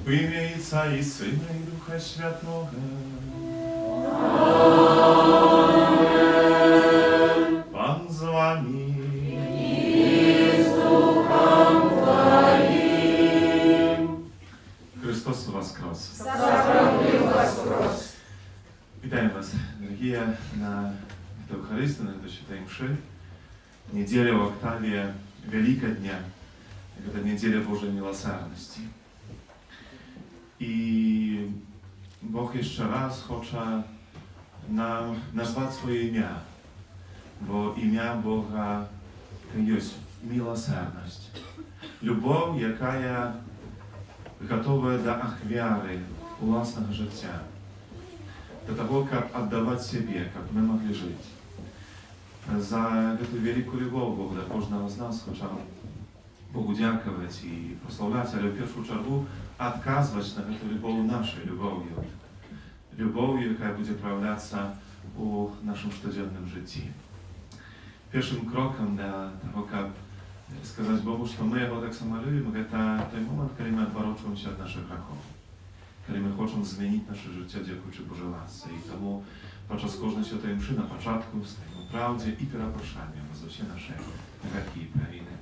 В ім'я Отця і Сина, і Духа Святого. Амінь. Пан з вами. І з Духом Твоїм. Христос воскрес. Справді воскрес. Вітаємо вас, дорогі, на Евхаристии, на этой Святой Мши. Неделя в октаве Великого Дня. Это неделя Божьей милосердности. І Бог ще раз хоче нам назвати своє ім'я, бо ім'я Бога є милосердність. Любов, яка готова до ахвяри власного життя, до того, як віддавати себе, як ми могли жити. За цю велику любов Бог до кожного з нас хоче Богу дякувати і прославляти, але в першу чергу отказывать на эту любовь нашей любовью. Любовью, яка буде проявляться у нашому щоденному житті. Першим кроком для того, як сказати Богу, що ми його так само любимо, це той момент, коли ми відворачуємося від наших гріхів. Коли ми хочемо змінити наше життя, дякуючи Божій ласці. І тому подчас кожної святої мши на початку стоїмо правді і перепрошення за всі наші гріхи і провини.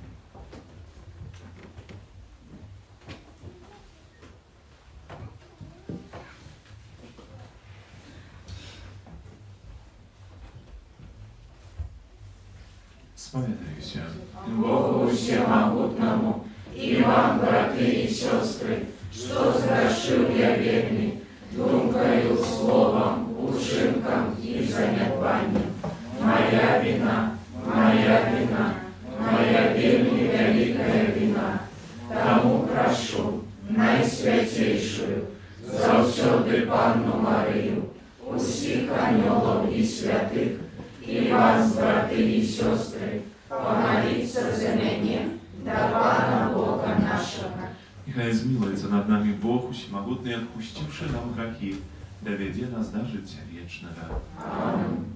Спам'ятаюся Богу всемогутному и вам, братья и сестры, что сгрешил я вельми, думкою, словом, учинком и занятванием. Моя вина, моя вельми великая вина. Тому прошу найсвятейшую, завсёды Панну Марию, усіх аньолов и святых, и вас, брати і сестри, помоліться за мене до Пана Бога нашого. Niechaj zmiłuje nad nami Bóg Всемогутный, odpuściwszy nam grzechy, dowiedzie nas do życia wiecznego. Amen.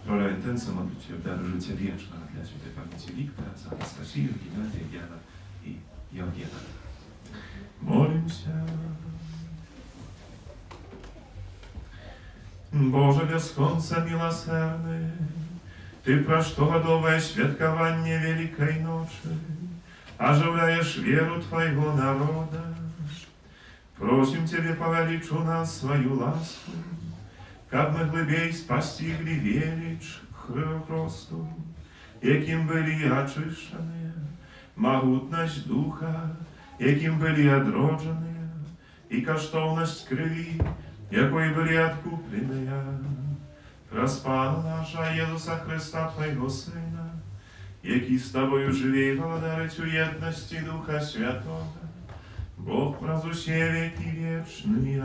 Rola intencja modlić się w dar życia wiecznego dla Ciebie pamięci Wiktora, za Anastazję, Gimnazję, Jana i Jorgiena. Molim się. Boże бесконце милосердный, Ты проштовое святкование Великой Ночи, оживляешь веру Твоего народа. Просим Тебе, повеличу нас свою ласку, как мы глибей спостигли велич Христу, яким были очищені, могутність Духа, яким были одроджені, и коштовность крови, якої были откуплены. Распала наша Єзуса Христа, Твоего Сина, який з Тобою живе и владарить у єдності Духа Святого, Бог разуще веки вечные.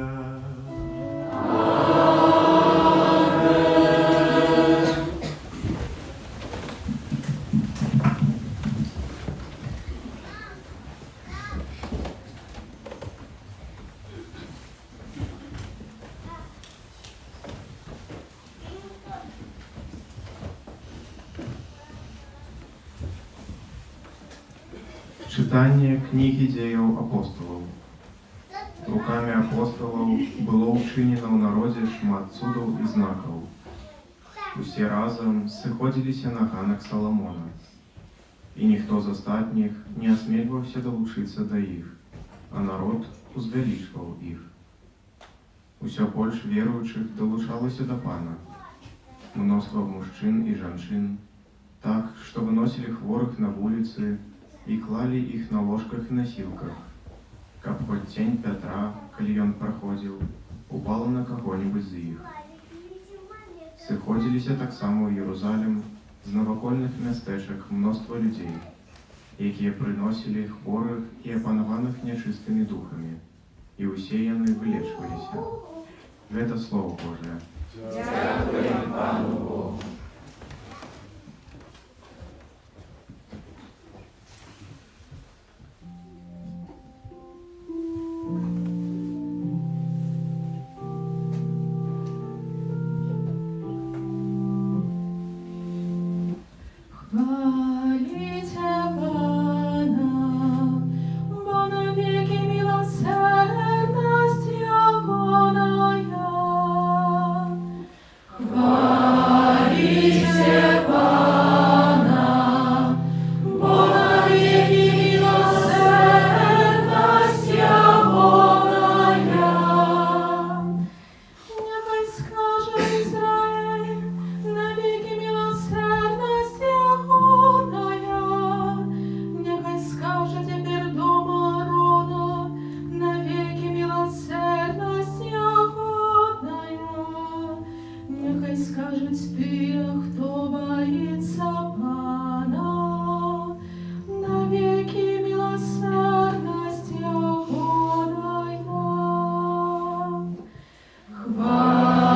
Czytanie Kniги Dzieł Apostolów. Rukami апостолаў было ўчынена ў народзе шмат цудаў і знакаў. Усе разам сыходзіліся на ганак Саламона, і ніхто з астатніх не асмельваўся далучыцца да іх, а народ узвялічваў іх. Усё больш веруючых далучалася да Пана, мноства мужчын і жанчын, так, што выносілі хворых на вуліцы і клалі іх на ложках і насілках, каб хоць цень Пятра, калі ён праходзіў, упала на каго-небудзь з іх. Сыходзіліся таксама ў Єрусалім з навакольных мястэчак мноства людзей, якія прыносілі хворых і апанаваных нячыстымі духамі, і ўсе яны вылечваліся. Гэта Слово Божие. Дякуємо Пану Богу. Хвалите Пана, бо навеки милосердность Ягоная. Хвалите Пана, бо навеки милосердность Ягоная. Нехай скаже Израиль, навеки милосердность Ягоная. Нехай скаже теперь дом Аарона, навеки милосердность Ягоная. Нехай скажут те, кто боится Пана, навеки милосердность Ягоная.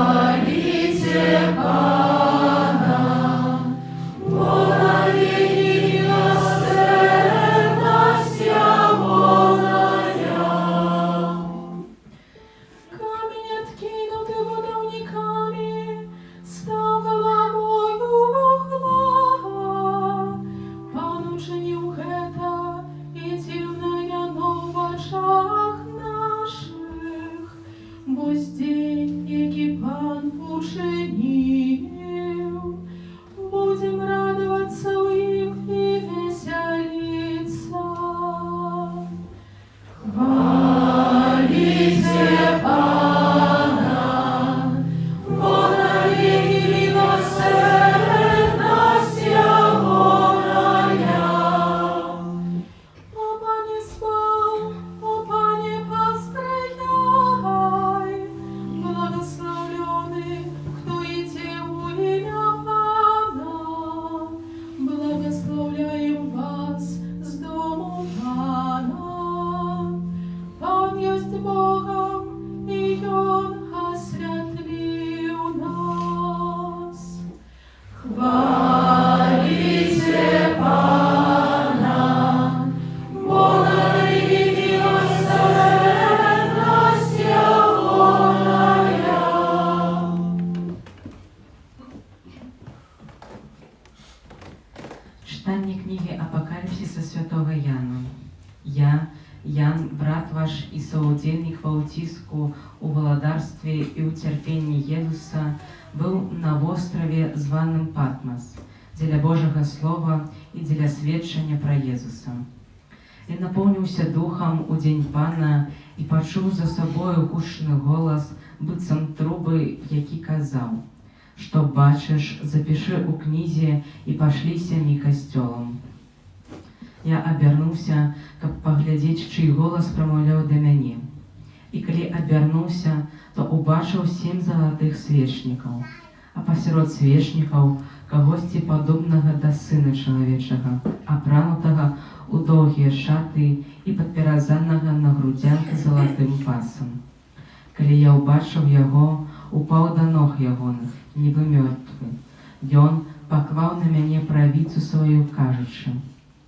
Хвалите Пана, бо навеки милосердность Ягоная. Камень, откинутый водовниками, стал головою вугла. Пан учинив гэта, і дивно яно в очах наших. Бо день, який Пан учинив, будем радоваться у их и веселиться. Хвалите Пана, бо навеки милосердность Ягоная. О Пане спал, о Пане посприяй, благословленный, кто идет во имя Пана. Благословляем вас с дому Пана. Пан есть Богом, и Он освятлил нас. Хвалите Пана, бо навеки милосердность Ягоная. Читание книги Апокалипсиса святого Яна. Я, Ян, брат ваш и соудельник во утиску, у владарстве и утерпении Езуса, был на острове, званым Патмос, для Божьего Слова и для сведчення про Езуса. И наполнился духом у день Пана, и почув за собою гучный голос, быццам трубы, які казав: «Что бачиш, запиши у книзе и пошлися ми костелом». Я обернулся, каб поглядеть, чий голос промовляў до мяне. И коли обернулся, то убачил 7 золотых свечников, а посеред свечников когосьці подобного до Сына Человечего, опранутого у долгие шаты и подперазанного на грудях золотым пасом. Коли я убачив его, упал до ног ягоных, нібы мертвый. Ён поклав на мяне правицу свою, кажучи: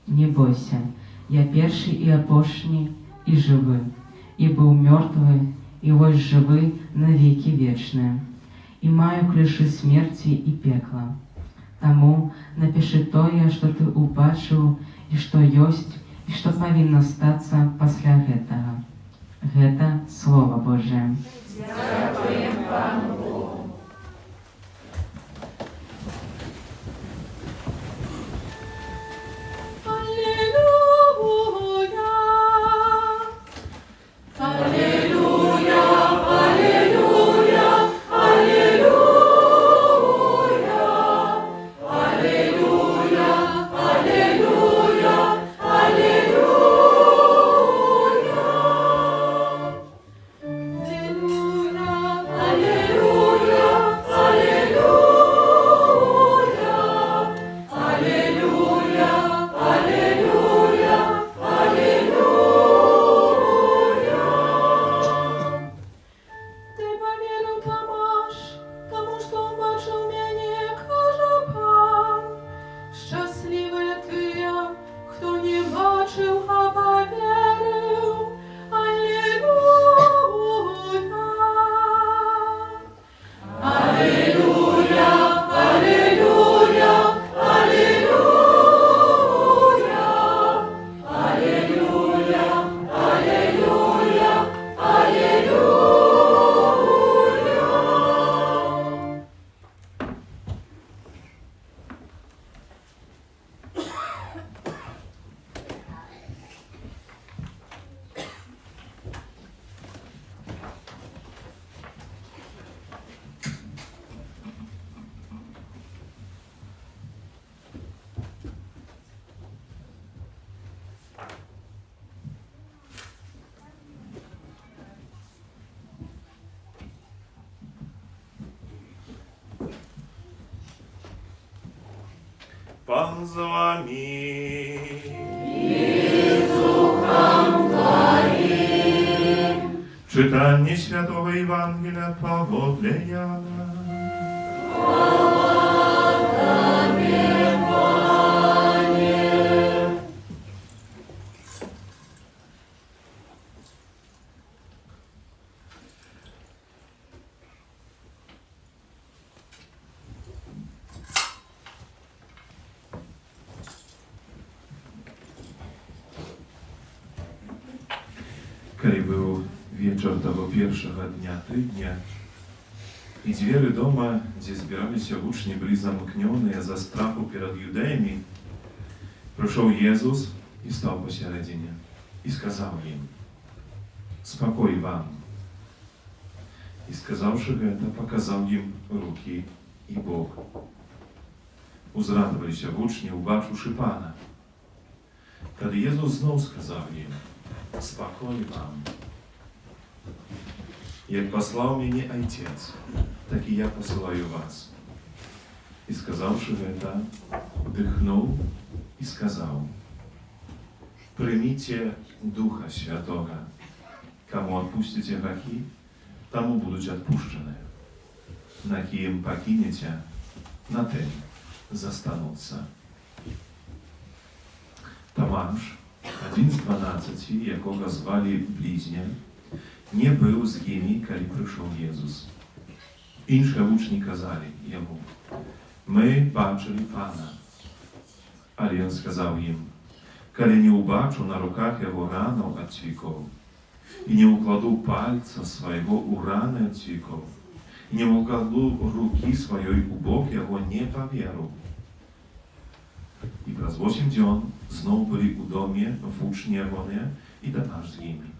«Не бойся, я перший и апошні, и живы, и был мертвый, и вось живы на веки вечные, и маю ключи смерти и пекла. Тому напиши тое, что ты убачил, и что есть, и что повинно статься пасля гэтага». Гэта Слова Божие. Дякуємо Пану Богу. Аллилуйя! Ty, Panie, luta masz, тому що бачив мене, каже Пан. Щасливі тыя, хто не бачив, а повірив. Аллилуйя! Аллилуйя! Аллилуйя! Аллилуйя! Аллилуйя! Аллилуйя! Аллилуйя! Pan z wami. Czytanie Świętego Ewangelia powodle Jana. Kiedy był wieczór tego pierwszego dnia tygodnia i drzwi doma, gdzie zbierali się uczni, byli zamknione za strachu przed Judejami, przyszedł Jezus i stał pośrodku i сказал im: Spokój wam. I сказавши это, показал им руки и бок. Узрадовались учни, убачивши Пана. Когда Jezus znów сказал им: Spokój wam. Jak послал mnie Ojciec, tak i ja posyłаю was. I сказавши это, wdychnął i сказал: Przyjmijcie Ducha Świętego. Komu odpuścicie grzechy, temu będą odpuszczone. Na kim покинете, na tym zastanutся. Tomasz, один z 12, якого звали Близнем, nie był z nimi, kiedy przyszedł Jezus. Інші учні казали йому: Ми бачили Пана. Але він сказав їм: Коли не убачу на руках його рану від цвіков, і не укладу пальця свого у рани від цвіков, і не укладу руки своєї у бок його, не повіру. I przez 8 dni znowu byli u domie w uczni Jehonie i Tomasz z nimi.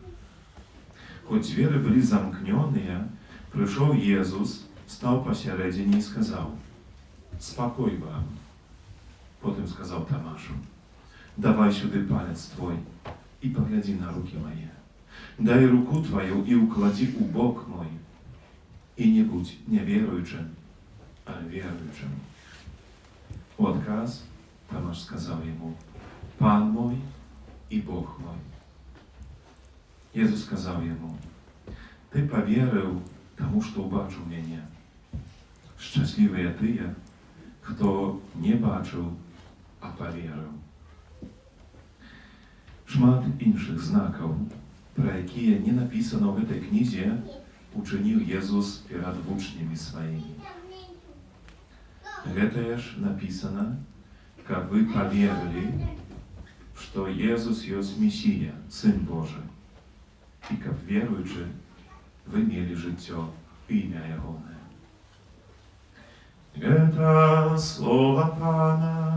Choć drzwi byli zamknione, przyszedł Jezus, stał pośrodku i сказал: Spokój wam. Potem сказал Tomaszu: Dawaj сюди palec twój i poglądź na ruki moje. Daj ruku twoją i układź u bok mój. I nie bądź niewierującym, ale wierującym. Odkaz Tomasz сказал ему: Pan mój i Bóg mój. Jezus сказал ему: Ty powierzył temu, że ubaczył mnie. Szczęśliwy ty, kto nie baczył, a powierzył. Szmat innych znaków, про jakie nie napisano w tej knizie, uczynił Jezus przed uczniami swoimi. Też napisano, как вы поверили, что Иисус есть Мессия, Сын Божий. i jak wieruючи, ви mieli życie i imię Jehowne. Это слово Пана.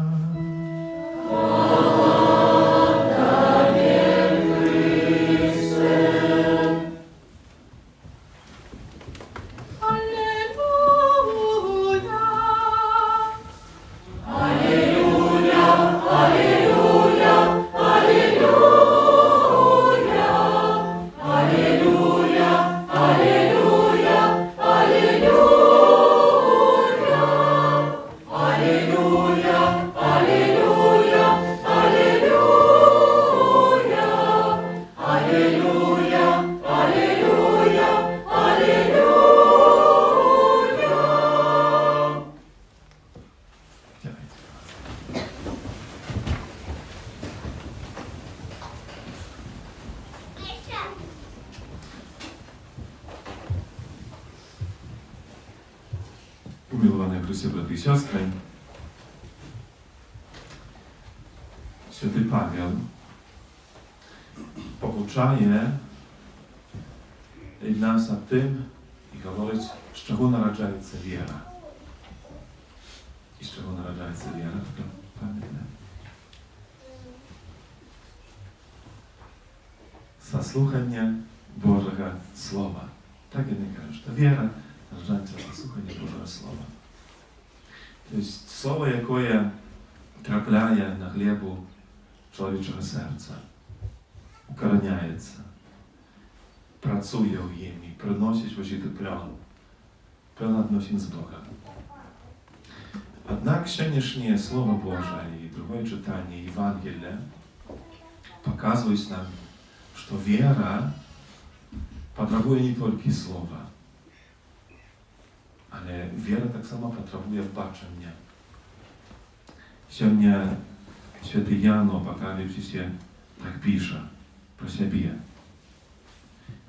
Umiłowane w Chrystusie braty i siostry, święty Paweł pouczaje nas o tym i говорить, z czego narodzaється wiara. I z czego narodzaється wiara, to pamiętam. Zasłuchanie Bożego Słowa. Tak jak кажуть, ta wiara narodzaється z zasłuchania Bożego Słowa. To jest słowo, jakie trafляє na glebу człowieczego serca, ukaraniaється, pracuje w ziemi, приносить właściwy plon odnosin z Boga. Однак сегодняшнее Слово Божие и другое читание Евангелия показывают нам, что вера потребует не только Слова, ale wiele tak samo potrzebuje baczenia. Сегодня święty Jan w Apokalipsysie tak pisze про siebie.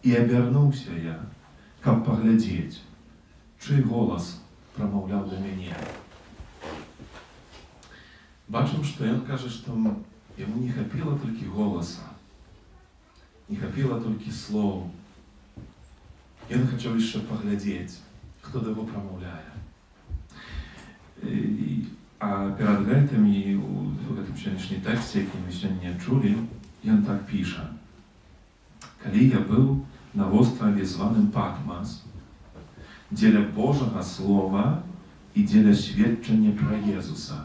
I обернулся я, как поглядеть, чий голос промовляв до меня. Бачимо, що він каже, що йому не хапило тільки голоса, не хапило тільки слов. Він хотів ще поглядіти, хто до його промовляє. А перед этим і в этом сьогоднішнім тексті, який ми сьогодні чули, він так пише. Коли я був на острові званим Патмос, для Божого Слова і для свідчення про Єзуса.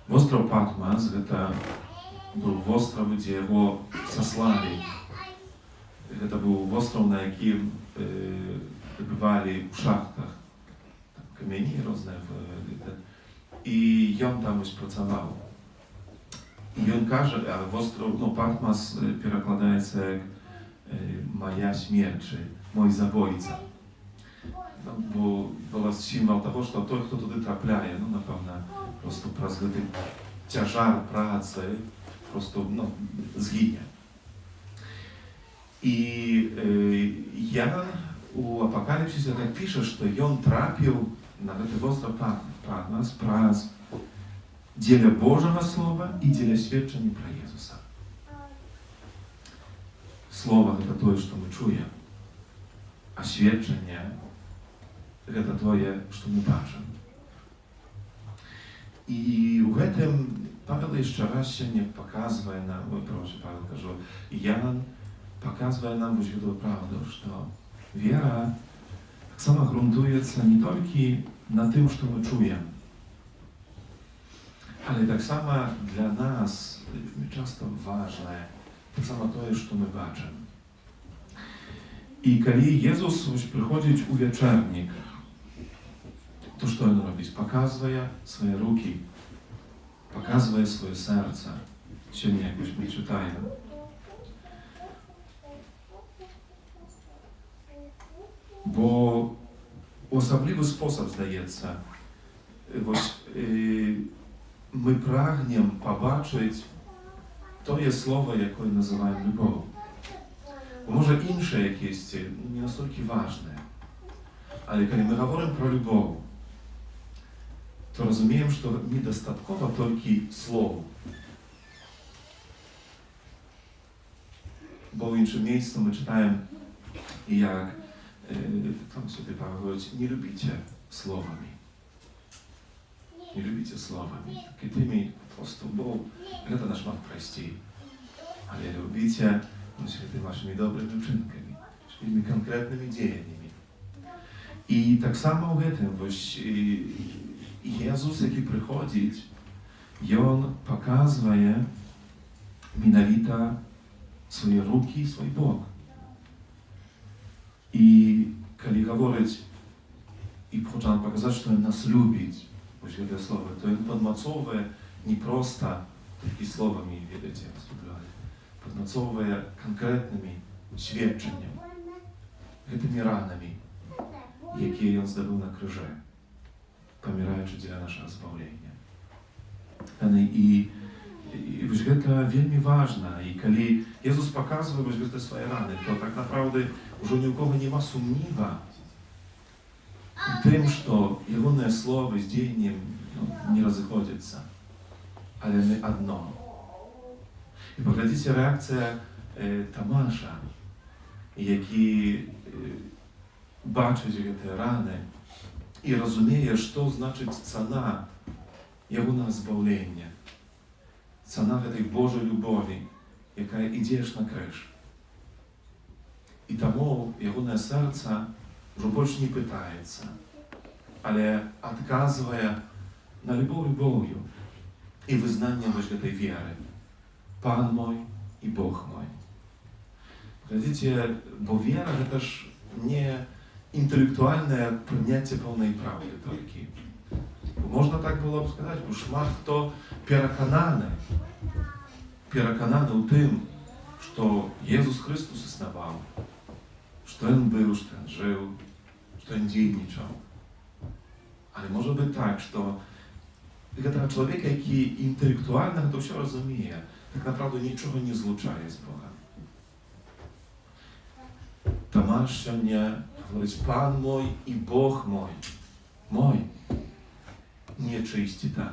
Остров Патмос – это был остров, где его сослали. Это был остров, на яким бывали в шахтах камені różne. I on tam już pracował. I on każe, a ostrow, no Patmos перекладається jak moja śmierć, mój zabójca. No, bo to jest symbol tego, że той, kto туди трапляє, no na pewno po prostu przez ten ciężar pracy po prostu no, zginie. I Jan u Apokalipsysie tak pisze, że on trafił na ten ostrow Patmos przez dziele Bożego Słowa i dziele świadczeń про Jezusa. Słowa to to, co my czujemy, a świadczenie to to, co my patrzymy. I w tym Paweł jeszcze raz się nie pokazuje nam, proszę Paweł, że Jan pokazuje nam właściwą prawdę, że wiara tak samo gruntuje się nie tylko na tym, co my czujemy, ale tak samo dla nas często ważne, tak samo to, co my baczymy. I kiedy Jezus przychodzi u wieczernik, to co on robi? Pokazuje swoje ruki, pokazuje swoje serce. Dzisiaj jakbyśmy czytają. Bo w osobliwy sposób zdaється, my pragniemy zobaczyć to słowo, jakie nazywamy любов. Bo może inne jakieś nie настільки ważne, ale kiedy my mówimy про любов, to rozumiem, że niedostatkowo tylko słów. bo w innym miejscu my czytałem, jak tam sobie Paweł mówi, nie lubicie słowami. Nie lubicie słowami. Tymi po prostu, bo to nasz mam prościej. Ale lubicie waszymi dobrymi uczynkami, tymi konkretnymi działaniami. I tak samo w tym, Jezus, jaki przychodzi, i On pokazuje mianowita swoje ruki, swój Bóg. I kiedy mówić i chciał pokazać, że On nas lubi, właśnie te słowa, to On podmacowuje nie prosto takimi słowami, wiecie, podmacowuje konkretnymi świadczeniami, tymi ranami, jakie On zdobył na krzyżu, pomierając dla naszego zbawienia. I właśnie to bardzo ważne. I kiedy Jezus pokazuje właśnie te swoje rany, to tak naprawdę już ni u kogo nie ma sumniwa w tym, że Jego słowa z dziejeniem nie rozchodzą się, ale my jedno. I poglądajcie reakcję Tomasza, jaki baczy te rany i rozumie, co znaczy cena Jego zbawienia. Cena tej Bożej lubowi, jaka idziesz na krzyż. I тому Jego serce już больше nie pytaється, ale odkazuje na любов'ю i wyznanie właśnie tej wiary. Pan mój i Bóg mój. Widzicie, bo wiara to też nie intelektualne przyjęcie pełnej prawdy tylko. Można tak było сказать, bo szmat to переконany w tym, że Jezus Chrystus istniał, że On był, że On żył, że On działał. Ale może być tak, że tego człowieka, jaki intelektualnie to wszystko rozumie, tak naprawdę niczego nie zluczaje z Bogiem. Tomasz się mnie mówi, Pan mój i Bóg mój. Mój. Nie czyści tak,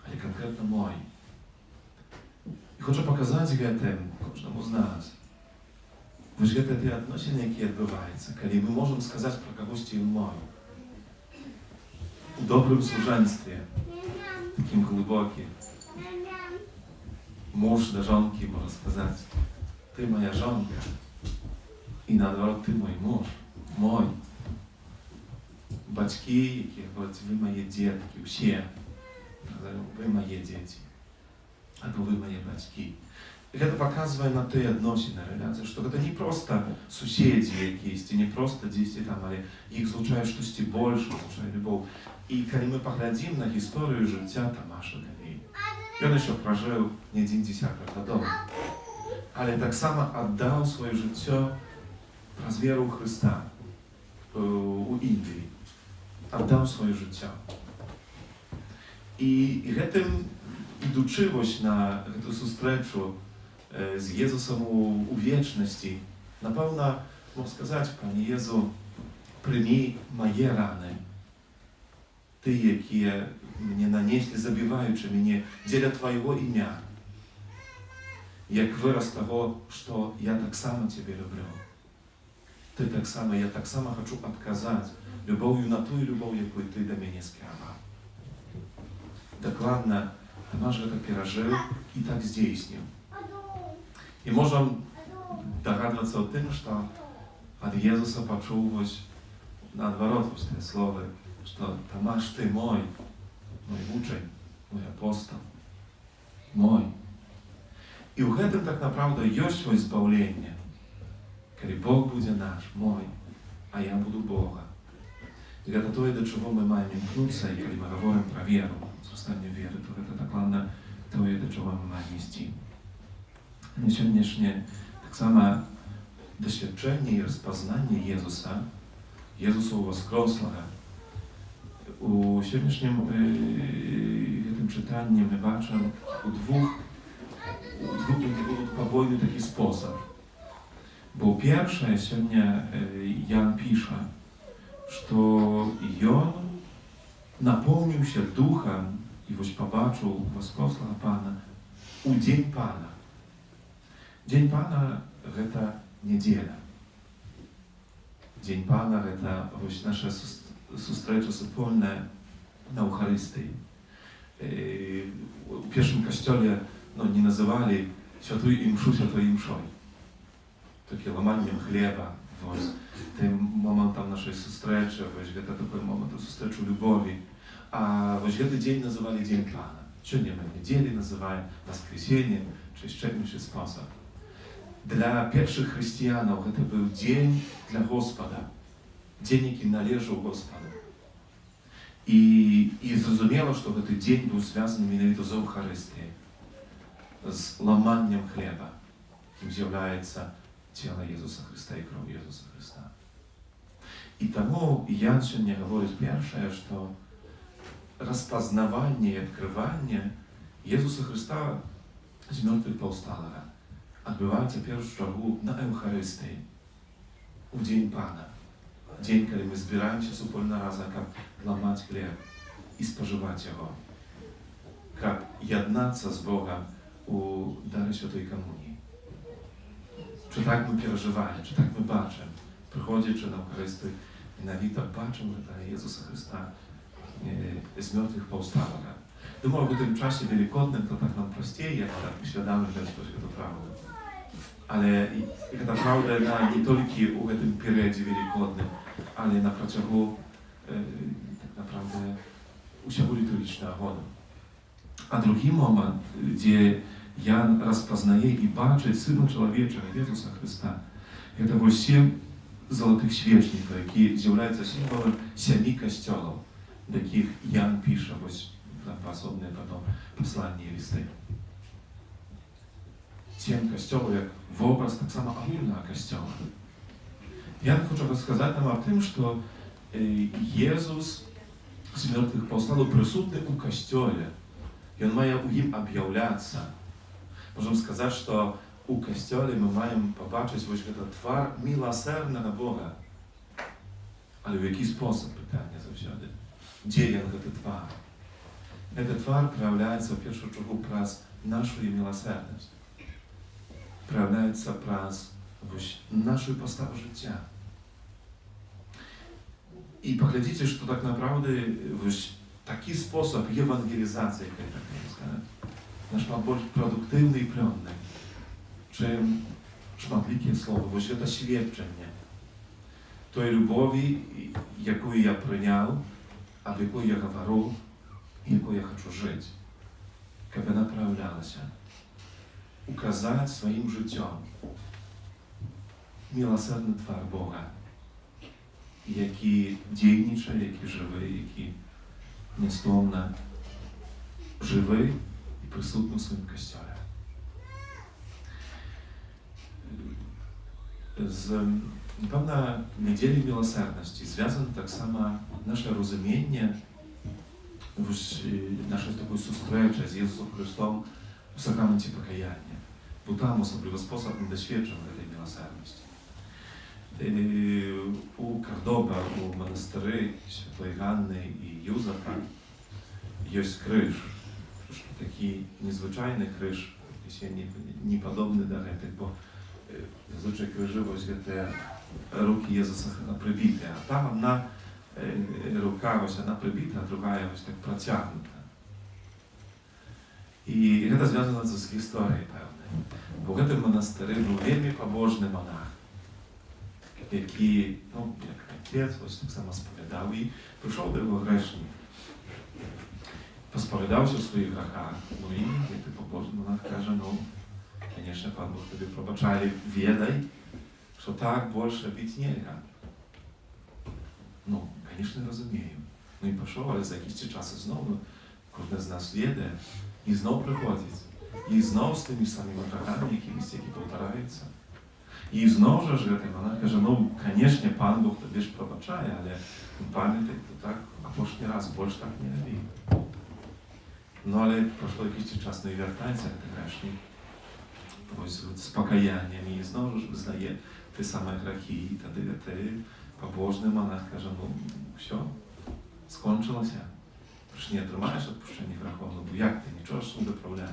ale konkretnie mój. I chcę pokazać tym każdemu z nas, że te odnosienia, jakie odbywają się, kiedy my możemy сказать про kogoś mój, w dobrym służeństwie, takim głębokim, mąż do żonki może сказать, ty moja żonka, i na odwrót, ty mój mąż, mój. Батьки, які говорять, ви мої дітки, всі, ви мої діти, або ви мої батьки. И это показывает на те отношения, реляции, что это не просто соседи якісь, не просто дети там, але их звучает что-то больше, звучает любовь. И когда мы поглядим на историю життя Томаша Галеи, он еще прожил не один десяток годов, але так само отдал свое життя раз веру в Христа у Индии. Oddał swoje życie. I tym idączość na tę zustreczu z Jezusem u wieczności, na pewno mogę сказать, Panie Jezu, przyjmij moje rany, Ty, jakie mnie nanieśli, zabiwaючи mnie, dla Twojego imienia, jak wyraz tego, że ja tak samo Ciebie lubię. Ty tak samo, ja tak samo chcę odkazać любов'ю на ту любов, яку Ти до мене скривав. Dokładnie, Tomasz to пережил i tak zdійснив. I możemy dogadywać o tym, że od Jezusa poczuł na odwrót te słowa, że Tomasz, Ty mój uczeń, mój apostoł, mój. I w tym tak naprawdę jest swoje zbawienie, kiedy Bóg będzie nasz, mój, a ja budu Boga. I to, do czego my mamy iмкнуться, i kiedy my mówimy про wierę, wzrastanie wiery, to dokładnie to, do czego my mamy iść. Na dzisiejsze tak samo doświadczenie i rozpoznanie Jezusa Woskresłego. U dzisiejszym tym czytaniu my baczymy u dwóch powoli taki sposób. Bo pierwsze, сегодня Jan pisze, że on napełnił się duchem i zobaczył Woskresłego Pana u Dzień Pana. Dzień Pana гэта недзеля. Дзень Пана гэта вось наша сустрэча супольная на Eucharystыі. У pierwszym kościele nie nazywali świętej imszy świętej imszoj. Takie łamaniem chleba, tym momentem naszej sustreczy, to taki moment sustreczy lubowi. A ten dzień nazywali Dzień Pana. Сегодня мы неделю называем воскресеньем, через szczególny sposób. Dla pierwszych chrześcijanów to był dzień dla Gospoda. Dzień, jaki należał Gospodu. I zrozumiało, że ten dzień był związany mianowicie z Eucharystią, z łamaniem chleba, kim zjawляется ciało Jezusa Chrysta i krew Jezusa Chrysta. I temu Jan сегодня говорит pierwsze, że rozpoznawanie i odkrywanie Jezusa Chrysta z mертвых powstałego odbywaється w pierwszym szeregu na Eucharystii, u Dzień Pana. Dzień, kiedy my zbieramy się wspólnie razem, jak łamać chleb i spożywać go. Jak jednać z Bogiem u dary Świętej Komunii. Czy tak my przeżywamy, czy tak my baczymy. Przychodzi, czy na Eucharystii, mianowicie baczymy, że to Jezusa Chrysta z mертвых powstałego. Думаю, w tym czasie wielkanocnym to tak nam prościej, jak tak uświadamiamy, że to prawda. Ale to naprawdę nie tylko w tym periodzie wielkanocnym, ale na przeciągu tak naprawdę usiłu liturgicznego. A drugi moment, gdzie Jan rozpoznaje i baczy Syna Człowieczego, Jezusa Chrysta, to właśnie złotych świeczników, які zjawляються symbolem 7 kościołów, do jakich Jan pisze osobne posłanie i listy. 7 kościołów jak obraz tak samo ogólna kościoła. Jan chce rozkazać nam o tym, że Jezus z mертвых powstał присутny u kościele i on ma u nim objawiać. Możemy сказать, że u kościele my mamy popatrzeć właśnie ten twar miłosiernego Boga. Ale w jaki sposób? Pytanie zawsze. Gdzie jest ten twar? Ten twar проявляется w pierwszym rzędu przez naszą miłosierność. Проявляется przez naszą postawę życia. I poglądajcie, że to tak naprawdę taki sposób ewangelizacji, nasz ma bardziej produktywny i pełny, czym szmatlikie słowo, właśnie to świadczenie tej lubowi, jaką ja przyjął, a w jaką ja говорю, i jaką ja chcę żyć, żeby ona проявляла się. Ukazać swoim życiem miłosierny twar Boga, jaki dzielniczy, jaki żywy, jaki niestłomny, żywy i przysutny w swoim kościele. Pewna niedzieli miłosierności związane tak samo nasze rozumienie, nasze taką sustrecze z Jezusem Chrystusem w sakramencie pokajania, bo tam osobliwy sposób my doświadczamy tej miłosierności. U Kordoba, u monastery Świętej Hanny i Józefa jest krzyż. Taki niezwyczajny krzyż, niepodobny do tych, bo zazwyczaj krzyżowość te ruki Jezusa przybite, a tam одна рука ona przybita, druga tak prociągnięta. I to związane z historią pewnej, bo w tym monastery był wielmi pobożny monach, jaki, jak ojciec tak samo spowiadał i przyszedł do jego grzesznik. Pospowiadał się o swoich grzechach, no i jak pobożny monach każe, конечно, Pan Bóg wtedy probaczali, wiedaj, że tak больше być nie da. Конечно, rozumieją. No i poszło, ale za jakiś czas znowu, każdy z nas wiedzie i znowu przychodzić. I znowu z tymi samymi grzechami, jakie powtarzają. I znowu, że ten monarch, że конечно, Pan Bóg to wiesz probaczaje, ale pamiętaj, to tak, a poszli raz, больше tak nie robi. Ale poszło jakiś czas, i wracańca ten grzesznik, z pokajaniem i znowu wyznaje te same grzechy i wtedy pobożny monarch każe, все, skończyło się. Już nie otrzymasz odpuszczenia grzechów, bo jak ty, niczego nie wyprawiasz.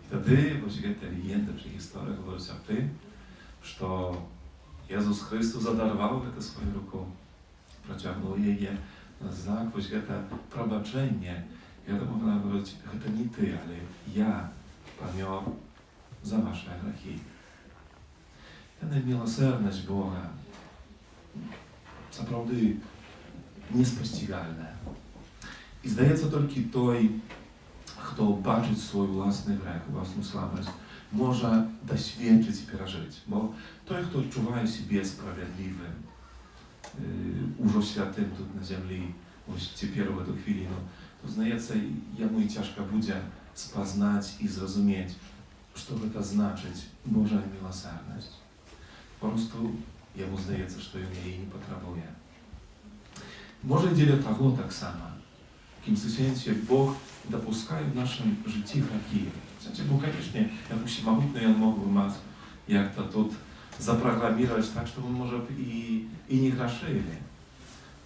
I wtedy właściwie te legendy czy historie mówią o tym, что Jezus Chrystus zadarwał это свою руку, протягнул ее на знак, вот это пробачение. Это можно говорить, это не ты, але я помер за ваши грехи. Это милосердность Бога, справді неспостигальна. І здається, тільки той, хто бачить свій власний грех, власну слабость, може досвідчити і пережити. Бо той, хто відчуває себе справедливим, уже святим тут на землі, ось тепер в эту хвилину, то, здається, йому і тяжко буде спознати і зрозуміти, що це значить Божа милосердність. Просто йому здається, що він її не потребує. Może i для того так само, в яким сенсі Бог допускає в нашому житті грехи. Знаете, Бог, конечно, як всемогутний, він мог би нас як-то тут запрограмувати так, що ми, може, і не грішили.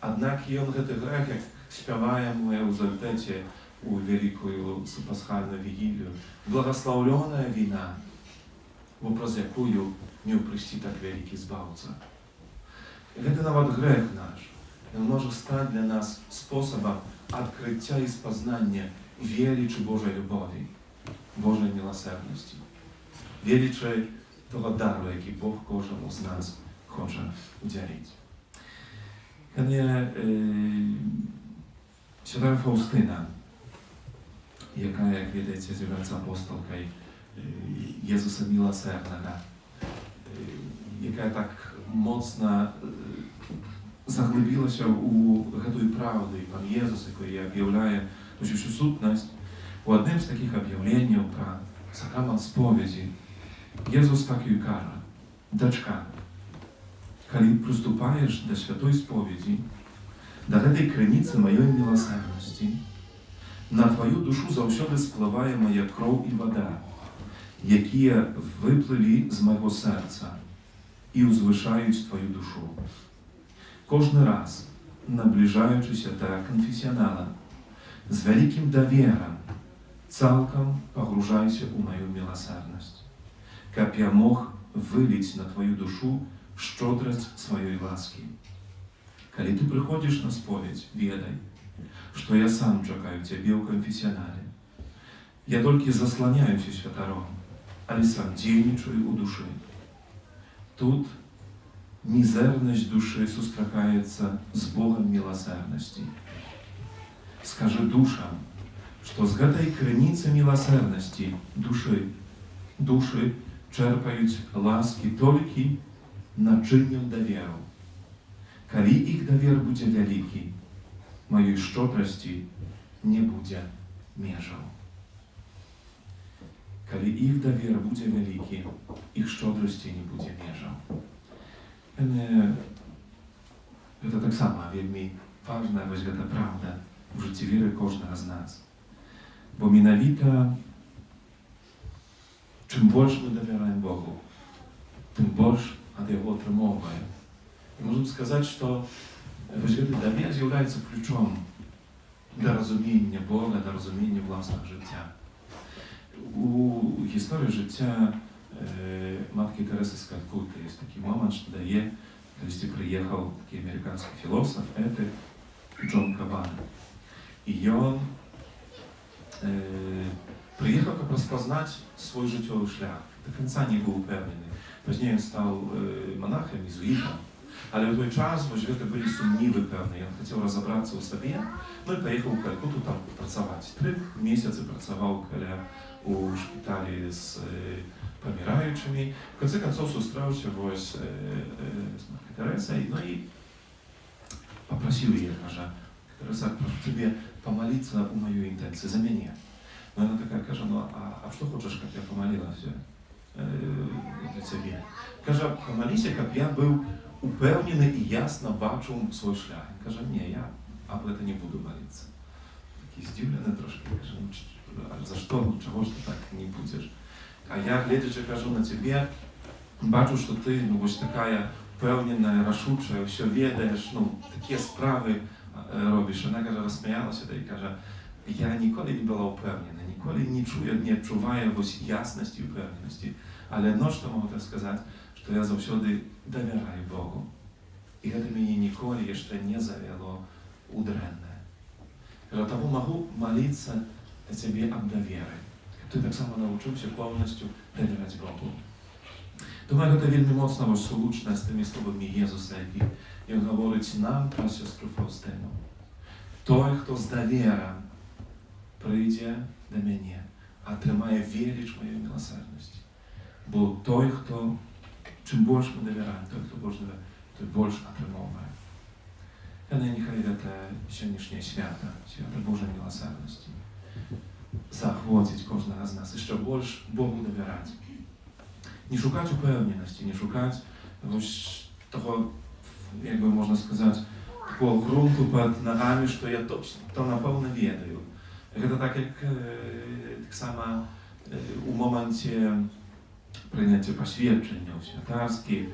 Однак і він цей грех, як співаємо у результаті у великую Пасхальну Вігілію, благословлена вина, в образ якою міг прийти так великий Збавця. Це навіть грех наш. Он может стать для нас способом открытия и познания величи Божьей любови, Божьей милосердности, величи того дару, який Бог кожному з нас хоче уділити. Свята Фаустина, яка, як видите, з'являється апостолкою Єзуса Милосердного, яка так моцно заглибилася у гэтую правду, і пан Єзус, який об'являє всю сутність, у одним з таких об'явленнів про сакрамент сповіді, Єзус так і каже: «Дочка, коли приступаєш до святої сповіді, до гэтай крыніцы маёй милосердности, на твою душу заўсёды сплывае моя кроў і вода, якія выплылі з майго сэрца і узвышаюць твою душу. Кожны раз, наближаючыся да канфесіянала, з вялікім даверам, цалкам пагружайся ў маю милосерднасць, каб я мог выліць на твою душу шчодрасць сваёй ласкі. Калі ты прыходзіш на споведь, ведай, што я сам чакаю цябе ў канфесіянале. Я толькі засланяюся святаром, але сам дзейнічаю ў душы. Тут мізернасць душы сустракаецца з Богом милосердности. Скажи душам, што з гэтай крыніцы милосердности душы чэрпаюць ласкі толькі начыннем даверу. Калі іх давер будзе вялікі, маёй шчодрасці не будзе межаў. Калі іх давер будзе вялікі, іх шчодрасці не будзе межаў. Это так само вельмі важная вось гэта правда ў жыцці веры кожнага з нас. Бо менавіта чым больш мы давяраем Богу, тым больш ад яго атрымоўваем. І можам сказаць, што вось гэты давер з'яўляецца ключом да разумення Бога, да разумення власнага жыцця. У гісторыі жыцця матки Тересы з Калькутты есть такий момент, что дає, когда приехал такий американский философ, это Джон Кабан. И он приехал как распознать свой життєвий шлях. До конца не был упевнений. Позднее он стал монахом, иезуитом. Але в той час це були сумніви певні. Він хотів розібратися у собі, ну і поїхав у Калькутту там працювати. 3 місяці працював у шпиталі з помираючими. В конце концов зустрівся ось з Маткою Тересою, ну і попросив її, каже: «Тереса, прошу тебе помолиться у мою інтенцію за мене». Ну вона така каже: «Ну а що хочеш, щоб я помолилася за тебе?» Каже: «Помолися, щоб я був упевнений і ясно бачив свій шлях». Він каже: «Ні, я об этом не буду молитися». Такий здивлений трошки, каже: «Ну, а за що, ну чого ж ти так не будеш?» А я, глядячи, кажу на тебе, бачу, що ти, ну, ось така впевнена, рішуча, все ведаєш, ну, такі справи робиш. Вона, каже, розсміялася і каже: «Я ніколи не була впевнена, ніколи не відчуваю ось ясності і впевненості. Але що можу так сказати, що што я заўсёды давяраю Богу. І гэта мяне ніколі яшчэ не завяло у дрэннае. Таму магу маліцца да Цябе аб даверы. Ты таксама навучыўся поўнасцю давяраць Богу. Думаю, гэта вельмі моцна спалучна з тымі словамі Езуса, які Ён гаворыць нам пра сёстру Фаўстыну. Той, хто з даверам прыйдзе да мяне, атрымае веліч маёй міласэрнасці. Бо той, хто, чым больш мы давяраем, той, хто больш давярае, той больш атрымоўвае. Яна няхай гэта сённяшняе свята, свята Божай міласэрнасці, заахвоціць кожнага з нас яшчэ больш Богу давяраць. Не шукаць упэўненасці, не шукаць вось таго, як бы можна сказаць, такого грунту пад нагамі, што я то напэўна ведаю. Гэта так, як таксама у моменце прыняцця пасведчання ў святарскі,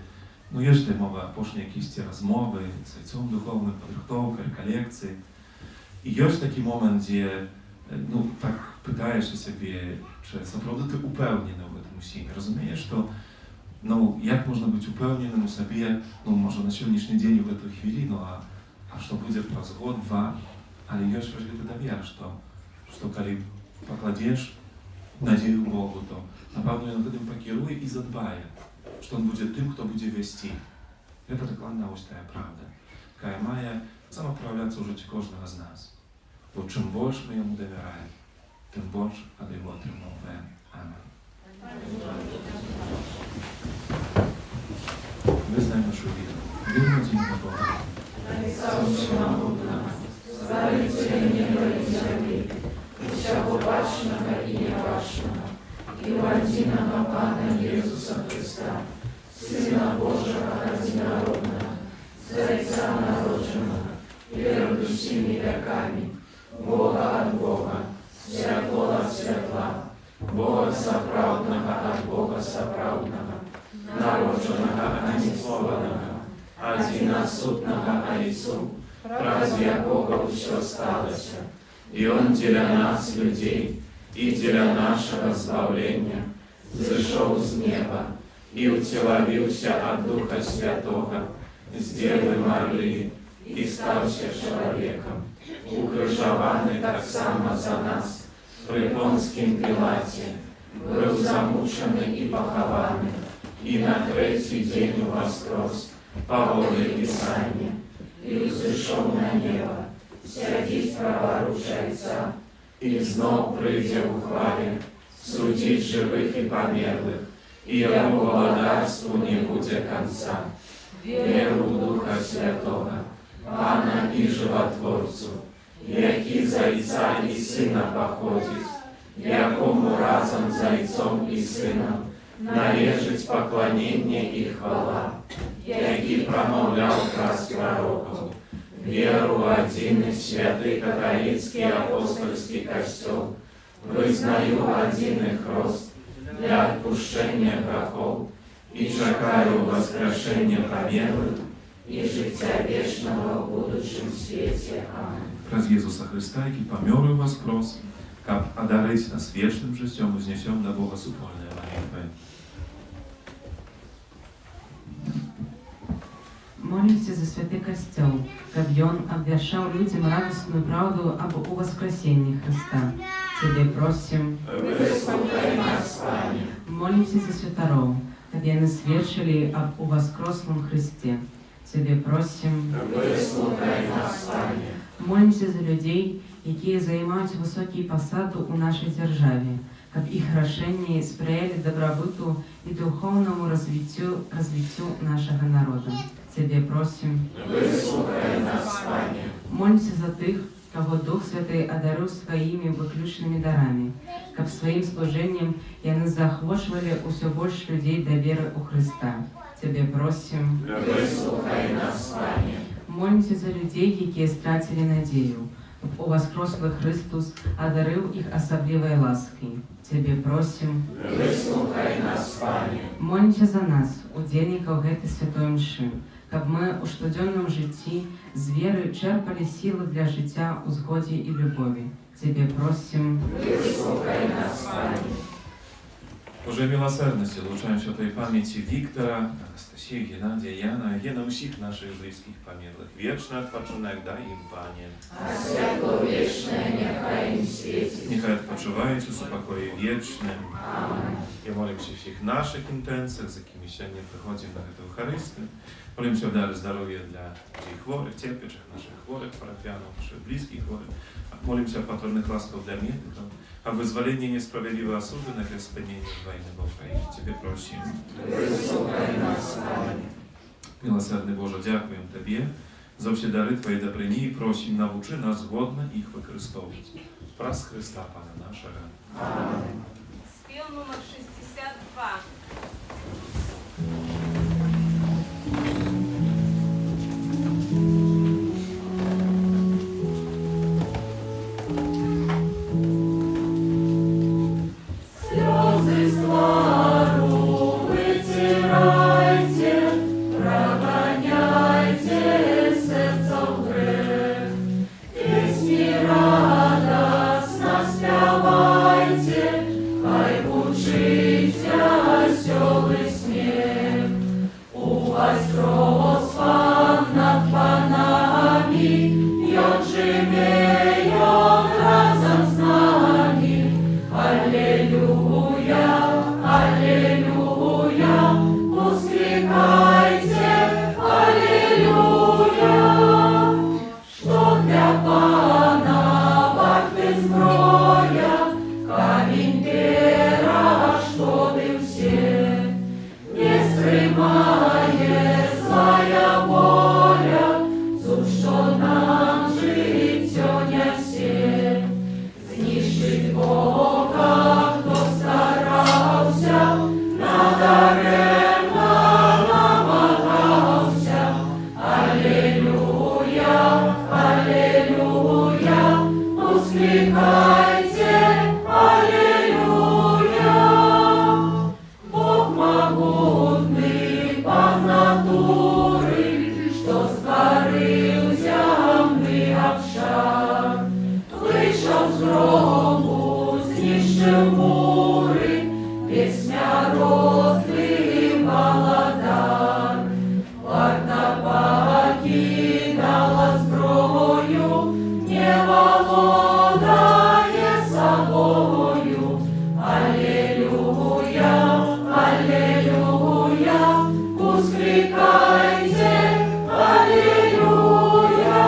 ёсць мова апошняй якісь размовы з айцом духоўным, падрыхтоўка, рэкалекцыі. І ёсць такі момент, дзе так пытаешся сябе, чи сапраўды ты упэўнены ў гэтым усім. Разумееш, што як можна быць упэўненым у сабе, можа на сённяшні дзень у гэтую хвіліну, а што будзе праз год, два, але ёсць вось гэта давера, што калі пакладзеш надзею Богу, то напэўна ён гэтым пакіруе і задбае, што ён будзе тым, хто будзе весці. Гэта дакладна вось тая правда, якая мае сама праяўляцца ў жыцці кожнага з нас. Бо чым больш мы яму давяраем, тым больш ад яго атрымоўваем. Амен. Вызнаем нашу віру. Віру адзін на Бога. Створителя неба і землі, усього бачного і небачного, і в одиного Пана Єсуса Христа, Сина Божого одинородного, Зайца народженого, перед усіми веками, Бога от Бога, святло от святла, Бога соправдного от Бога соправдного, народженого, а не слованного, одиносутного Отцу, разве якого все сталося, и Он для нас, людей, и для нашего збавления, зышел с неба, и утеловился от Духа Святого, с Девы Марии, и стався человеком, укрыжованный так само за нас, при Понским Пилате, был замученный и похованный, и на третий день воскрес, по воле Писания, и взошел на небо, сядет праворуч Отца, и знов придя в хвале, судить живых и померлых, и Его владарству не будет конца. Веру в Духа Святого, Пана и Животворцу, який за Отца и Сына походит, якому разом за Отцом и Сыном належить поклонение и хвала, який промовлял праз пророков, веру в один святый католицкий апостольский костел, вызнаю один их рост для отпущения грехов и чекаю воскрешения померлых и життя вечного в будущем свете. Аминь. Праз Єсуса Христа, який помер і воскрес, каб одарить нас вечным життям, вознесем до Бога супольные молитвы. Молимся за Святый Костел, каб он обвящал людям радостную правду об воскресении Христа. Тебе просим, Выслухай нас, Пане. молимся за святаров, каб они сведчили об воскреслом Христе. Тебе просим, Выслухай нас, Пане. молимся за людей, які займаюць высокія пасады ў нашай дзяржаве, каб іх рашэнні спрыялі дабрабыту і духоўнаму развіццю нашага народа. Тебе просим, Выслухай нас, Пане. молимся за тых, кого Дух Святый одарыў сваімі выключнымі дарамі, каб сваім служэннем яны заахвочвалі ўсё больш людзей да веры ў Хрыста. Тебе просим, Выслухай нас, Пане. молимся за людей, якія страцілі надзею, каб уваскрослы Христус адарыў іх асаблівай ласкай. Тебе просим, Выслухай нас, Пане. молимся за нас, удзельнікаў гэтай святой мшы, каб мы ў штодзённым жыцці з веры чэрпалі сілы для жыцця ў згодзе і любові. Тебе просим, Выслухай нас, Пане. Божej miłosierności долучаем świętej pamięci Wiktora, Anastasii, Gennadия, Jana, Jena всіх наших близьких померлих. Вічний відпочинок дай їм, Пане. А світло вічне нехай їм світить. Нехай відпочивають у спокої вічним. Amen. Я молимся о всіх наших інтенціях, з якими сьогодні приходимо на цю Евхаристію. Молимся о дарі здоров'я для всіх хворих, терпячих наших хворих, парафіянів, наших близьких хворих. Молимся о патронных ласках для медиков, о вызволении несправедливо осужденных и спасении войны в Украине. Тебе просим. Вислухай нас, Пане. Милосердний Боже, дякуємо Тобі за всі дари Твої добрині і просим, навчи нас годно їх використовувати. Прас Христа, Пана нашого. Amen. Спел номер 62. Сльози з твару витирайте, проганяйте серця в грех. Пісні радостно співайте, хай учиться веселий сміх. У вас розпад над панами, й он живе, й он разом з нами. Аллилуйя, аллилуйя, воскликайте, аллилуйя. Что для Пана варты зброя, камінь вера, чтобы все не стримає злая воля, за що нам життя несе. Знищить Бога, хто старався, надаремно намагався. Аллилуйя, аллилуйя, усміхайте, аллилуйя. Бог могутний, Пан натури, що створив земний обшар. Вийшов з гробу, знищив мури, весь народ вибрала дар. Варта покидала зброю, не володає собою. Аллилуйя, аллилуйя, ускликайте, аллилуйя.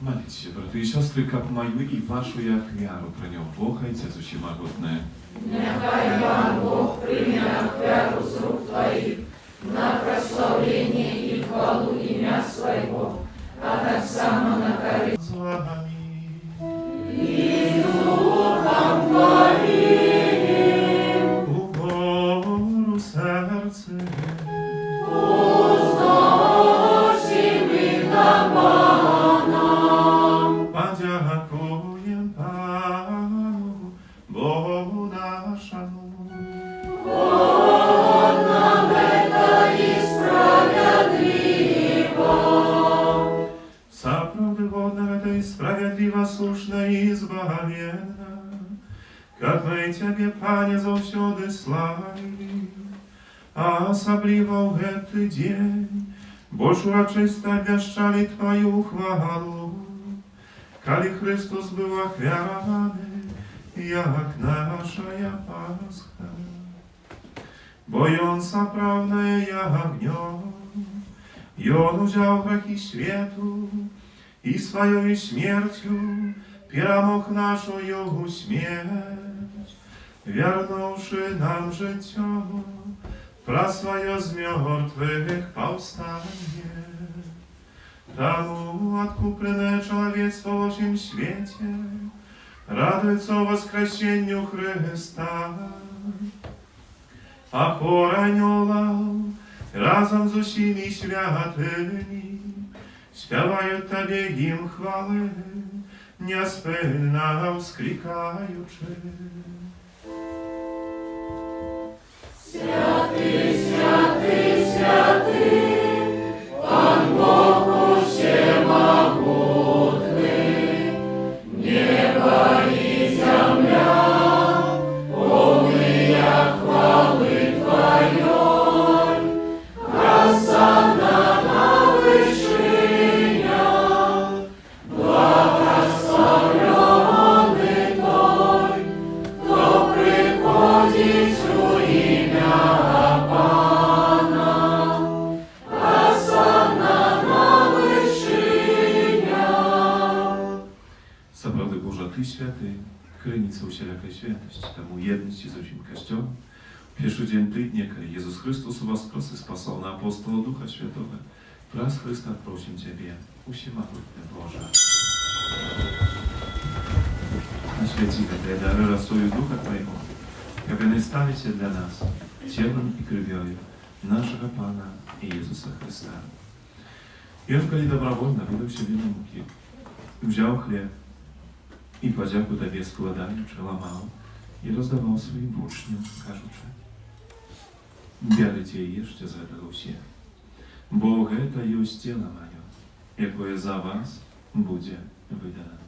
Моліться, брати і сестри, як мою і вашу я віру про нього. Бог Отець усемогутний. Нехай Пан Бог прийме ахвяру з рук Твоїх на прославление и хвалу имя Своего, а так само на користь. З вами. И Духом Твоим Угору серце. узносим и на Пана. Подякуєм Пану, Богу нашому. Он нам это и справедливо. Соправдыводно это и справедливо, слушно и избавленно, как мы Тебе, Пане, завсёды славили, а особливо в этот день, бо ж урочисто обвящали Твою хвалу, коли Христос был охвярованный, як нашая Пасха. Бо и Он соправное огнем, и Он узял грехи свету, и своей смертью перемог нашу смерть, вернувши нам життя, про свое з мертвых повстание. тому откупленное человечество во всем свете радуется воскресению Христа. А хор анiołów razem z усіми святыми śpiewają Tobie im chwały, nieспинно wskrzykający. Святий, святий, святий, Пан Бог усемогутний, небо и земля, полные хвалы Твоей, Хосанна на вышинях, благословенный Той, кто приходит в имя Пана, Хосанна на вышинях. Zaprawdę Boże, Ty święty, krynica усілякої świętości, temu jedności z усім Kościołem. Pierwszy dzień tygodnia, kiedy Jezus Chrystus воскрес и спасал на апостола Духа Świętego. Przez Chrysta prosim Ciebie, усемогутny Boże. Oświeci te dary rosою Ducha Twojego, jak one stali się dla nas ciałem i krwią naszego Pana i Jezusa Chrysta. I on, kiedy dobrowolnie wydał się na muki, wziął chleb i podzięku Tobie składaniu przełamał i rozdawał swoim uczniom, кажучи: Бярите и ешьте з этого все, бо это есть тело мое, якое за вас будет выдано.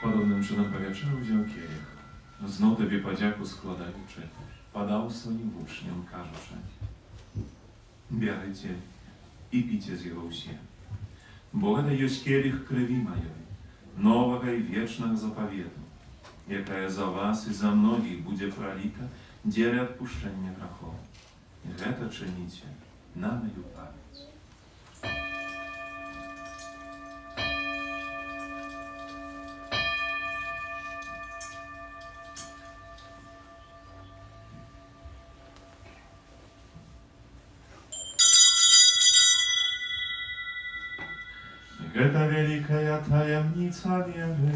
Podobnym czynem po wieczeru wziął kielich, znów Tobie podzięku składający, podał swoim uczniom, кажучи: Бярите и пейте з его все, бо это есть келих крови моей, нового и вечного заповеду, якая за вас и за многих будет пролита для отпущения грехов. Это чините на мою память. Это великая таемница веры.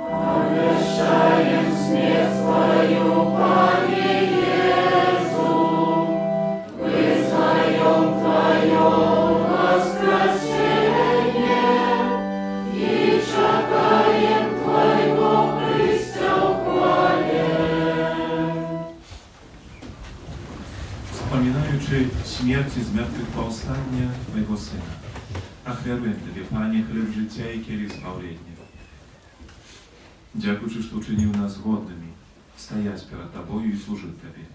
Обещаем смерть Твою, Пане Иису, вызнаем Твое воскресение и чекаем Твоего Христа в хвале. Wspominaючи śmierć i zmartwychwstanie Twojego Syna, ofiaruję Tobie, Panie, chleb życia i kielich zbawienia. Dziękuję, że uczynił nas godnymi стоять перед Тобою и служить Тебе.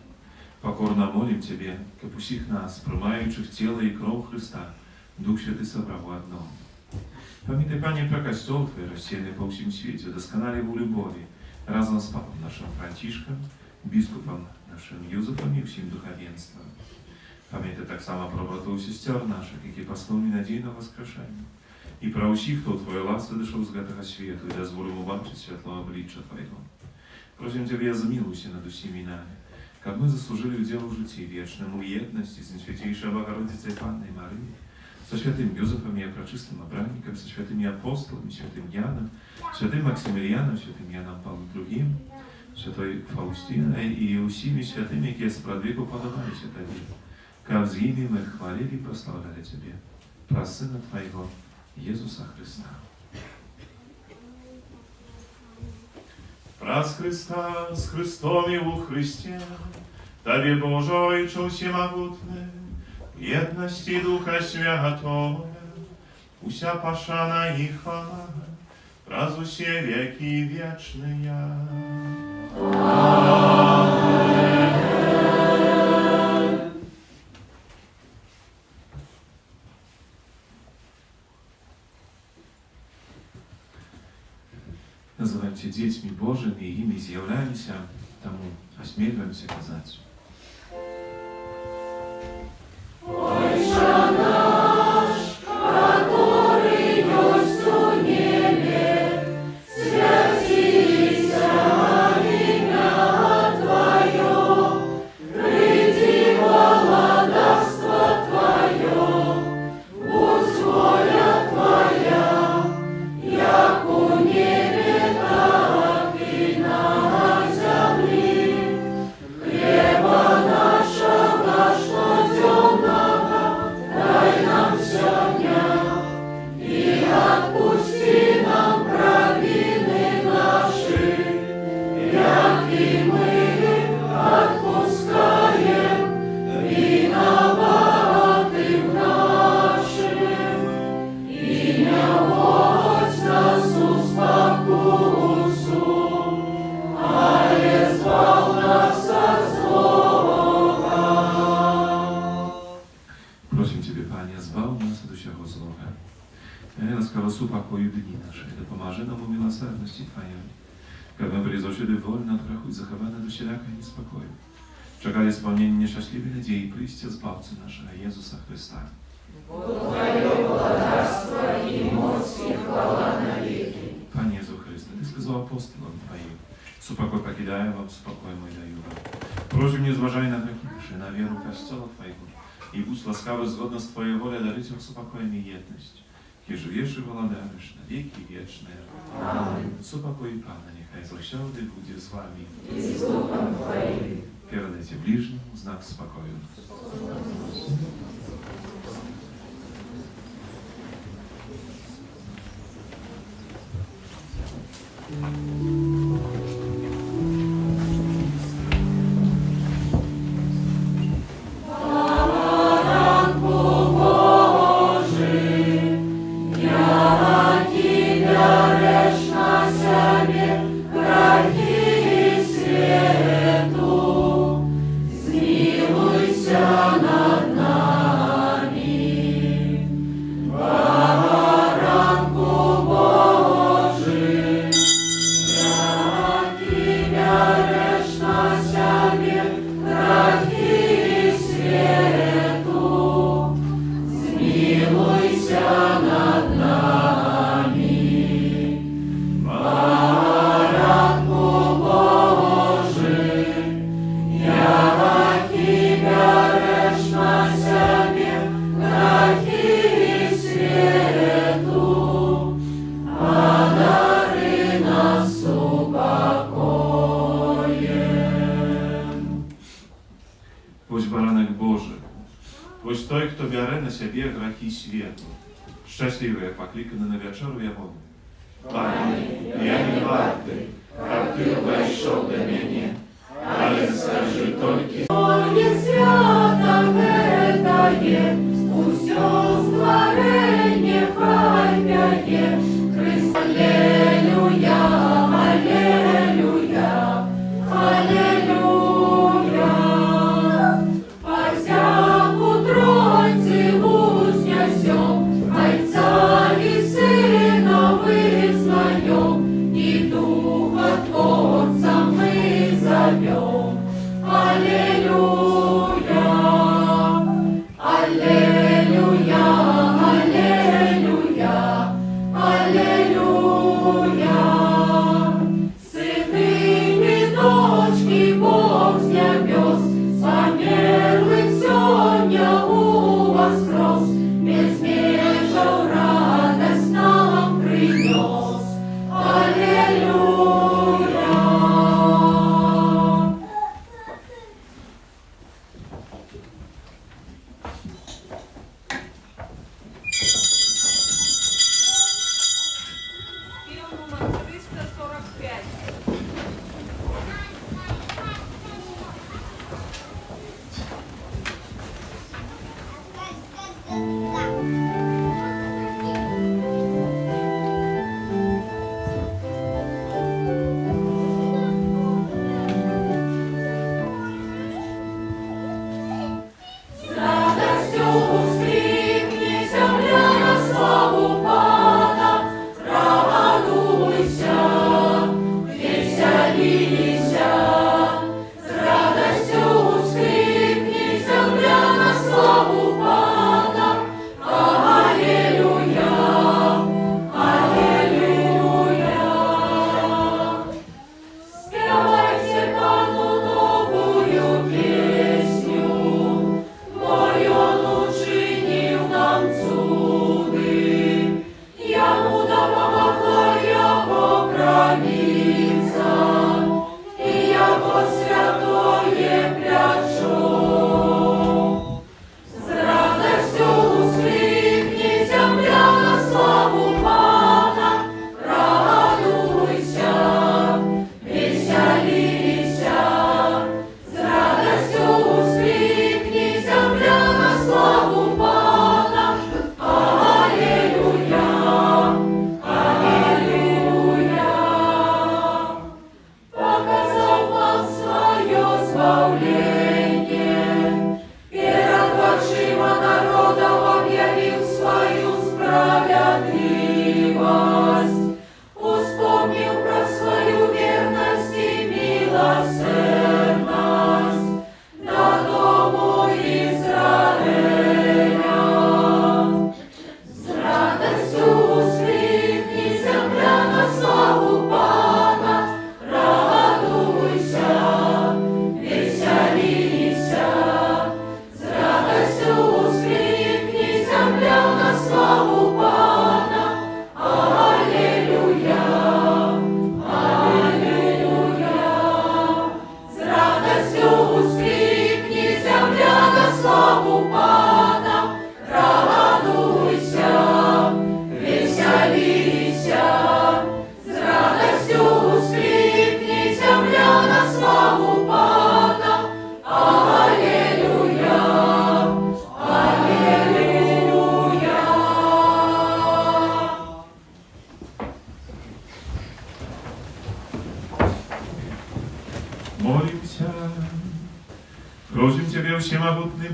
Покорно молим Тебе, как усих нас, промающих тело и кровь Христа, Дух Święty собрал в одном. Pamiętaj, Panie, про Kościół Twój rozsiany po всем świecie, doskonale w любови, razem z Papą naszym Franciszkiem, biskupem naszym Józefem i всім duchowieństwem. Pamiętaj tak samo про братów i sióstr naszych, jak i pastorów nadziei na воскрешение. I про усіх, хто Твоє ласки дійшов з цього світу, і дозволив убачити світло обличчя Твоего. Просим Тебя, замилуйся над усіми нами, как мы заслужили удел в житии вечному едности с Святейшей Богородицей Панной Марии, со святым Юзефом и пречистым обранником, со святыми апостолами, святым Яном, святым Максимилианом, святым Яном Павлом II, святой Фаустиной и усими святыми, которые справедливо подавались Тебе, как с ними мы хвалили и прославляли Тебе, про Сына Твоего, Jezusa Chrysta. Праз Христа, с Христом и у Христе, Тебе, Боже, Ojcze Всемогутny, jedności Ducha Świętego, usia paszana i chwała, raz usie wieki wieczne. Nazywam Cię dziećmi Bożymi i imi zjawляем się, temu ośmieliłem się kazać. Ojcze nasz, który Łaskawo супокою дні наші, допоможи нам у милосердності Твоєї. Как мы призошили вольно от греху и захованы до вселяка неспокою. Czekali spełnienie nieszczęśliwej nadziei przyjścia Zbawcy naszego Jezusa Chrysta. Твое благодарство и моц и хвала навеки. Panie Jezu Chryste, Ty сказал апостолам Твоим, «Супокой покидаю вам, спокой мой даю вам. Просим, не зважай на грехи наши, на веру Kościoła Twojego i будь ласкавый згодно з Твоей волей дарить вам спокоем и едность, и живешь и владаешь на веки вечные. Amen. Супокой Pana, niechaj zawsze będzie z Wami. И с Духом Твоим. Передайте ближнему знак спокою. Bądź baranek Boży, bądź той, kto biorę na siebie grzechy światu. Szczęśliwy, jak poklикany na wieczoru ja mówię. Panie, я не вартый, как Ты вошел до меня, але скажи только. Твоє свято ведає, усьо створення хай п'яє, Христ. Аллилуйя, аллилуйя, аллилуйя. Посяку Тройці вознесем, Отца и Сына вызнаем, и Духа Творца мы зовем. Аллилуйя, аллилуйя, аллилуйя, аллилуйя. Сыны и дочки Бог с небес, померлых сегодня воскрес, без межев радость нам принес. Аллилуйя. Спев номер 345. З радостю скрипне земля на славу Пана, радуйся, веселися. З радостю скрипне земля на славу Пана,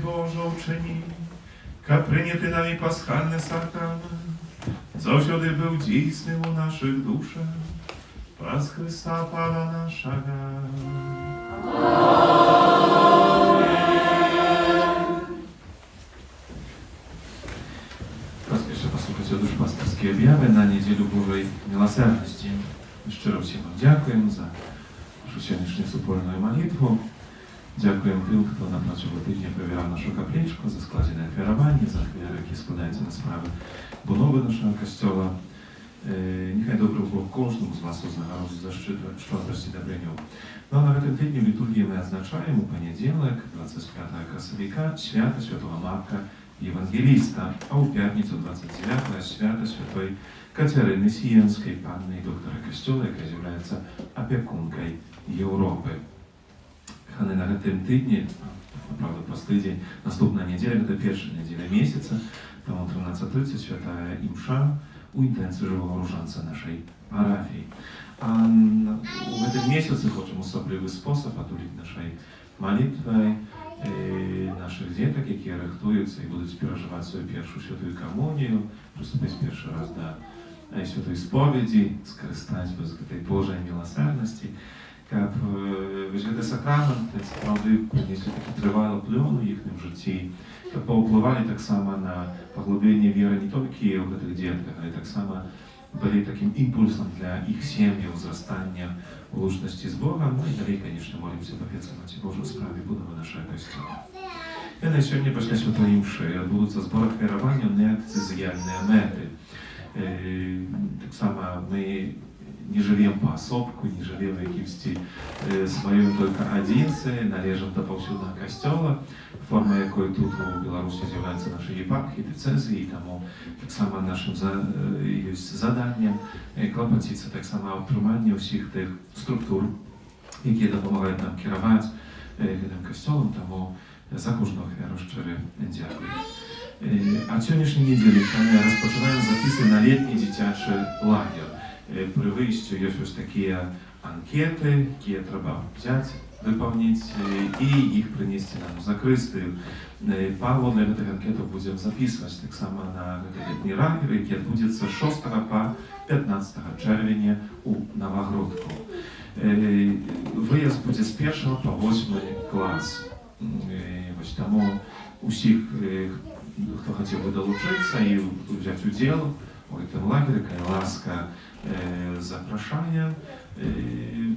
Боже, учини, как прийняти нами пасхальне сакрament, завсюди був дійсним у наших душах, праз Христа Пана нашого. Proszę posłuchać duszpasterskie objawy na Niedzielę Bożej Miłosierności. Szczerze Ci Wam dziękuję za naszą dzisiejszą wspólną modlitwę. Dziękuję tym, kto na początku tygodnia pobierał naszą kapliczkę za składzione ofiarowanie, za chwilę, jakie składacie na sprawę budowy naszego kościoła. Niechaj dobry Bóg każdemu z Was uznał za szczodrość i dobrynę. No, na tym tygodniu liturgię my oznaczamy u poniedziałek, 25 krasowika, święta świętego Marka i Ewangelista, a u piątnicę 29 święta świętej Kateryny Sienskiej, panny i doktora Kościoła, jaka jest opiekunką Europy. Kochani, na tym tygodniu, naprawdę prosty dzień, następna niedziela, to pierwsza niedziela miesiąca, tam o 13:30 święta msza u intencji żywego różańca naszej parafii. A w tym miesiącu chcemy w osobliwy sposób otulić naszej modlitwy, naszych dzieciak, jakie rechtują i będą przeżywać swoją pierwszą świętą komunię, przystąpić pierwszy raz do świętej spowiedzi, skorzystać z tej Bożej miłosierności. Jak święty sakrament, te sprawy przynieśli taki trwały wpływ w ich życiu, jak poupływali tak samo na pogłębienie wiary nie tylko w tych dzietkach, ale tak samo byli takim impulsem dla ich семьи, wzrastania w łączności z Bogiem. No i dalej, конечно, молимся do Matki Bożej w sprawie budowy naszego Kościoła. I na сегодня пошли świętej mszy, odbędą zbory kierowania nieakcyzjalne mety. Tak samo my nie żyjemy po osobku, nie żyjemy w jakimś swoim tylko одинcy, należymy do powszechnego Kościoła, forma, jaką tu w Białorusi zjawiają nasze eparchie, diecezji i temu tak samo naszym jest zadaniem kłopocić tak samo o utrzymanie wszystkich tych struktur, jakie pomagają nam kierować tym Kościołem, temu za każdą ofiarę szczery dziękuję. A w dzisiejszej niedzieli rozpoczynają zapisy na letni dziecięcy lagier. При wyjściu jest już takie ankiety, które trzeba wziąć, wypełnić i ich przynieść nam w zakrysty. Paweł dla tych ankietów będziemy zapisywać tak samo na letni lagier, który będzie z 6 po 15 czerwca u Nowogródku. Wyjazd będzie z 1 po 8 klas. Właśnie temu wszystkich, kto chciałby dołączyć i wziąć udział w tym lagerze, łaska zapraszania.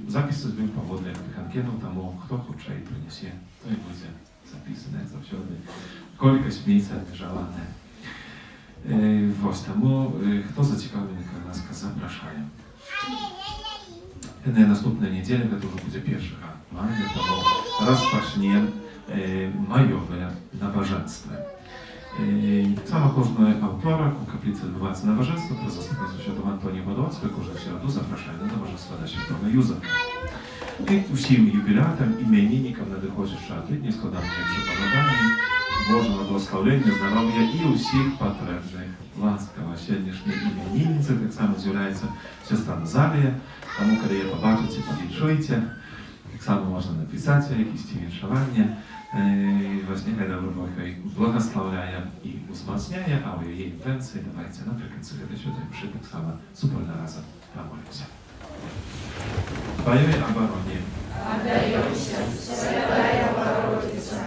Zapisy były powodem tych ankietów, temu kto chce i przyniesie, to i będzie zapisane jak zawsze. Kolikość miejsca żalane. Właśnie temu, kto zaciekawiony, łaska zapraszają. Na następnej niedzielę, to już będzie 1 maja, to rozpoczniemy majowe nabożeństwo. Sama każda autora u kaplicy odbywaється nabożeństwo, które zastępuje świętego Antonia Padłockiego, każdą środę zapraszają na nabożeństwo do świętego Józefa. I wszystkim jubilatom, imiennikom nadchodzących lutni składamy najlepsze pożądania, Bożego błogosławienia, zdrowia i wszystkich potrzebnych łaskawa. Dzisiejsze imiennicy tak samo zjawiają siostra Nazaria, temu, kiedy je zobaczycie, podliczujcie. Tak samo można napisać jakieś winszowanie. Właśnie Dobry Bóg błogosławia i wzmacnia, a o jej intencji dawajcie naprzykład sobie do świętej mszy, tak samo zupełnie razem pomolić. Twojej обороnie. Отдаемся, Святая Богородица,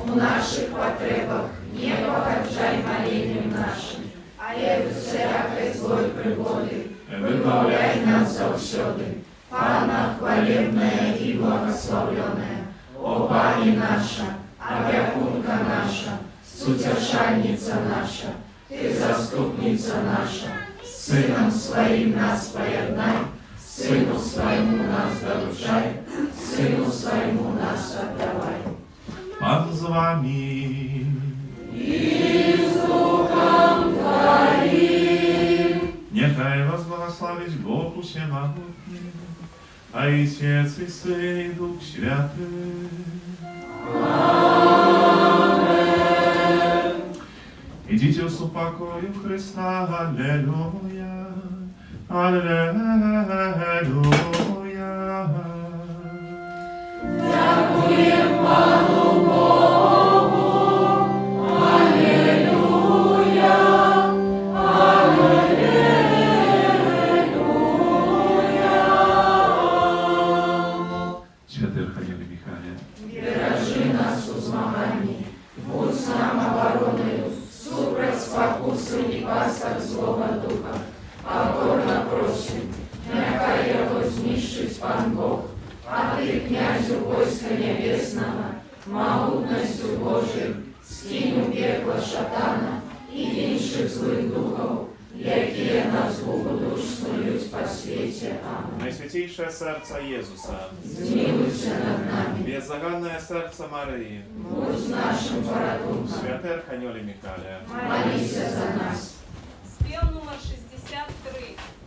у наших потребах не погоржай молением нашим, а от всякой злой пригоды выбавляй нас завсёды. Пана хвалебная и благословленная, о Пани наша, опекунка наша, сутешальница наша, Ты заступница наша, Сыном Своим нас поеднай, Сыну Своему нас доручай, Сыну Своему нас отдавай. Pan z wami. I z Duchem Twoim. Niechaj was błogosławić Bóg Wszechmogący, Ojciec i Syn i Duch Święty. Amen. Idźcie z pokoju Chrysta, Alleluja, Alleluja. Dziękuję Panu Bogu могутністю Божою, скинь у пекло шатана і інших злих духов, які на згубу душ снують по світі. Amen. Najświętniejsze serca Jezusa, Змилуйся над нами, bezzaganne serce Maryi, будь нашим порятунком, święty Archaniolie Michale, молися за нас. Спел номер 63.